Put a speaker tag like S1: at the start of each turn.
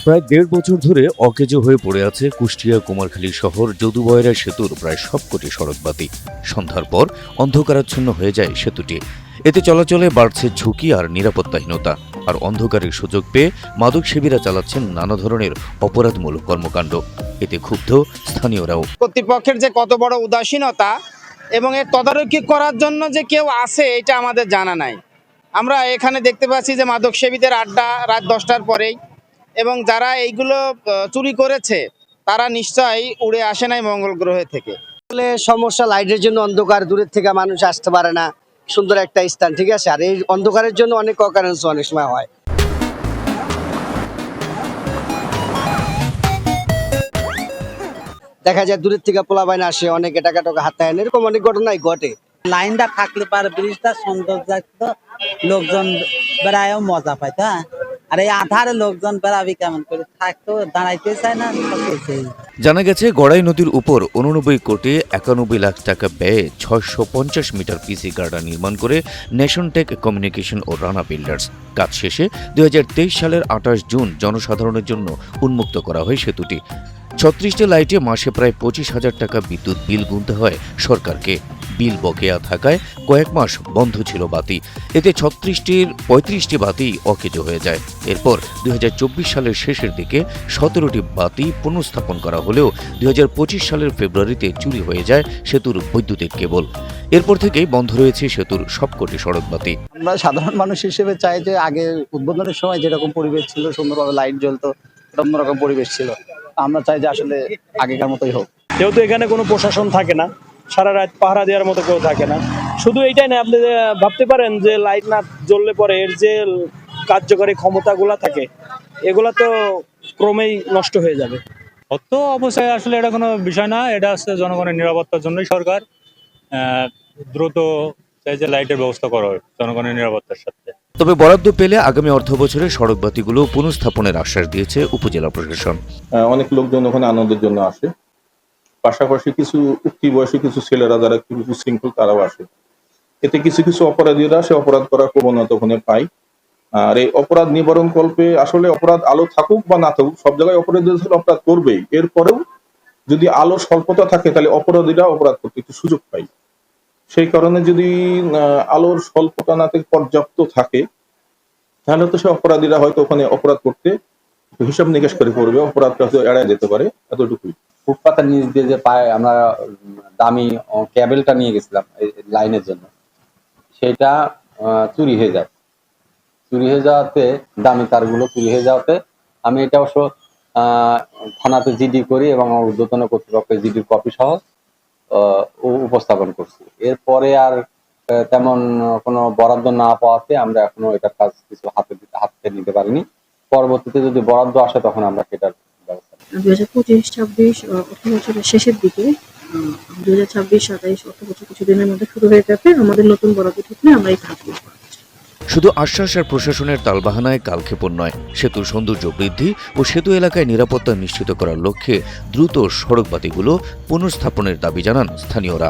S1: প্রায় ১.৫ বছর ধরে অকেজো হয়ে পড়ে আছে কুষ্টিয়া কুমারখালী শহর যদুবয়রা সেতুর প্রায় সবকটি সড়কবাতি। সন্ধ্যার পর অন্ধকারাচ্ছন্ন হয়ে যায় সেতুটি। এতে চলাচলে বাড়ছে ঝুঁকি আর নিরাপত্তাহীনতা। আর অন্ধকারের সুযোগ পেয়ে মাদকসেবীরা চালাচ্ছেন নানা ধরনের অপরাধমূলক কর্মকাণ্ড। এতে ক্ষুব্ধ স্থানীয়রাও।
S2: কর্তৃপক্ষের যে কত বড় উদাসীনতা এবং এর তদারকি করার জন্য যে কেউ আছে এটা আমাদের জানা নাই। আমরা এখানে দেখতে পাচ্ছি যে মাদকসেবীদের আড্ডা রাত 10টার পরেই, এবং যারা এইগুলো চুরি করেছে তারা নিশ্চয়ই উড়ে আসে নাই মঙ্গল গ্রহে থেকে।
S3: আসলে সমস্যা লাইটের জন্য অন্ধকার, দূরের থেকে মানুষ আসতে পারে না, সুন্দর একটা স্থান, ঠিক আছে। আর এই অন্ধকারের জন্য অনেক অকারেন্স অনেক সময় হয়। দেখা যায় দূরের থেকে পোলাপাইন আসে, অনেকে টাকা টাকা হাতে আনে, এরকম অনেক ঘটনাই ঘটে।
S4: লাইনটা থাকলে পারে ব্রিজটা সুন্দর থাকতো, লোকজন বেড়ায়ও মজা পাইতো। আর এই আধারে লোকজন বেড়াবি কেমন করে, থাকতো দাঁড়াইতে চায় না।
S1: জানা গেছে গড়াই নদীর উপর 89 কোটি 91 লাখ টাকা ব্যয়ে 650 মিটার পিসি গার্ডার নির্মাণ করে নেশনটেক কমিউনিকেশন ও রানা বিল্ডার্স। কাজ শেষে 2023 সালের 28 জুন জনসাধারণের জন্য উন্মুক্ত করা হয় সেতুটি। 36টি লাইটে মাসে প্রায় 25,000 টাকা বিদ্যুৎ বিল গুনতে হয় সরকারকে। বিল বকেয়া থাকায় কয়েক মাস বন্ধ ছিল বাতি। এতে 36টির 35টি বাতি অকেজো হয়ে যায়। এরপর 2024 সালের শেষের দিকে 17টি বাতি পুনঃস্থাপন করা হলেও 2025 সালের ফেব্রুয়ারিতে চুরি হয়ে যায় সেতুর বৈদ্যুতিক কেবল। এরপর থেকেই বন্ধ রয়েছে সেতুর সবকটি সড়ক বাতি।
S5: আমরা সাধারণ মানুষ হিসেবে চাই যে আগে উদ্বোধনের সময় যেরকম পরিবেশ ছিল, সুন্দরভাবে লাইট জ্বলতো, অন্যরকম পরিবেশ ছিল। আমরা চাই যে আসলে আগেকার মতোই হোক।
S6: যেহেতু এখানে কোনো প্রশাসন থাকে না, সারা রাত পাহারা দেওয়ার মতো কেউ থাকে না। শুধু এইটাই না, আপনি ভাবতে পারেন যে লাইট না জ্বললে পরে এর যে কার্যকরী ক্ষমতাগুলা থাকে এগুলা তো ক্রমেই নষ্ট হয়ে যাবে।
S7: অত অবশ্যই আসলে এটা কোনো বিষয় না, এটা হচ্ছে জনগণের নিরাপত্তার জন্যই সরকার দ্রুত চাই যে লাইটের ব্যবস্থা করা হয় জনগণের নিরাপত্তার সাথে।
S1: তবে বরাদ্দ পেলে আগামী অর্থবছরে সড়ক বাতিগুলো পুনঃস্থাপনের আশ্বাস দিয়েছে উপজেলা প্রশাসন।
S8: অনেক লোকজন ওখানে আনন্দের জন্য আসে, পাশাপাশি কিছু উঠতি বয়সী কিছু ছেলেরা যারা কিছু শৃঙ্খল তারাও আসে। এতে কিছু কিছু অপরাধীরা সে অপরাধ করার প্রবণতা ওখানে পায়। আর এই অপরাধ নিবারণ কল্পে আসলে অপরাধ আলো থাকুক বা না থাকুক, সব জায়গায় অপরাধ করবেই। এরপরেও যদি আলো স্বল্পতা থাকে তাহলে অপরাধীরা অপরাধ করতে একটু সুযোগ পায়। সেই কারণে যদি আলোর স্বল্পতা না থেকে পর্যাপ্ত থাকে তাহলে তো সে অপরাধীরা হয়তো ওখানে অপরাধ করতে হিসাব নিকাশ করে করবে, অপরাধটা এড়ায় যেতে পারে, এতটুকুই।
S9: ফুটপাতের নিচ দিয়ে যে পায় আমরা দামি কেবলটা নিয়ে গেছিলাম লাইনের জন্য, সেটা চুরি হয়ে যায়। চুরি হয়ে যাওয়াতে দামি তারগুলো চুরি হয়ে যাওয়াতে আমি এটা অবশ্য থানাতে জিডি করি এবং ঊর্ধ্বতন কর্তৃপক্ষের জিডির কপি সহ উপস্থাপন করছি। এরপরে আর তেমন কোনো বরাদ্দ না পাওয়াতে আমরা এখনো এটার কাজ কিছু হাতে নিতে পারিনি। পরবর্তীতে যদি বরাদ্দ আসে তখন আমরা সেটার ব্যবস্থা
S10: 2025-26 অর্থবছরের শেষের দিকে 2026-27 অর্থবছর কিছুদিনের মধ্যে শুরু হয়ে যাবে। আমাদের নতুন বরাদ্দ থাকলে আমরা এই কাজগুলো করব।
S1: শুধু আশ্বাস আর প্রশাসনের তালবাহানায় কালক্ষেপণ নয়, সেতুর সৌন্দর্য বৃদ্ধি ও সেতু এলাকায় নিরাপত্তা নিশ্চিত করার লক্ষ্যে দ্রুত সড়ক বাতিগুলো পুনঃস্থাপনের দাবি জানান স্থানীয়রা।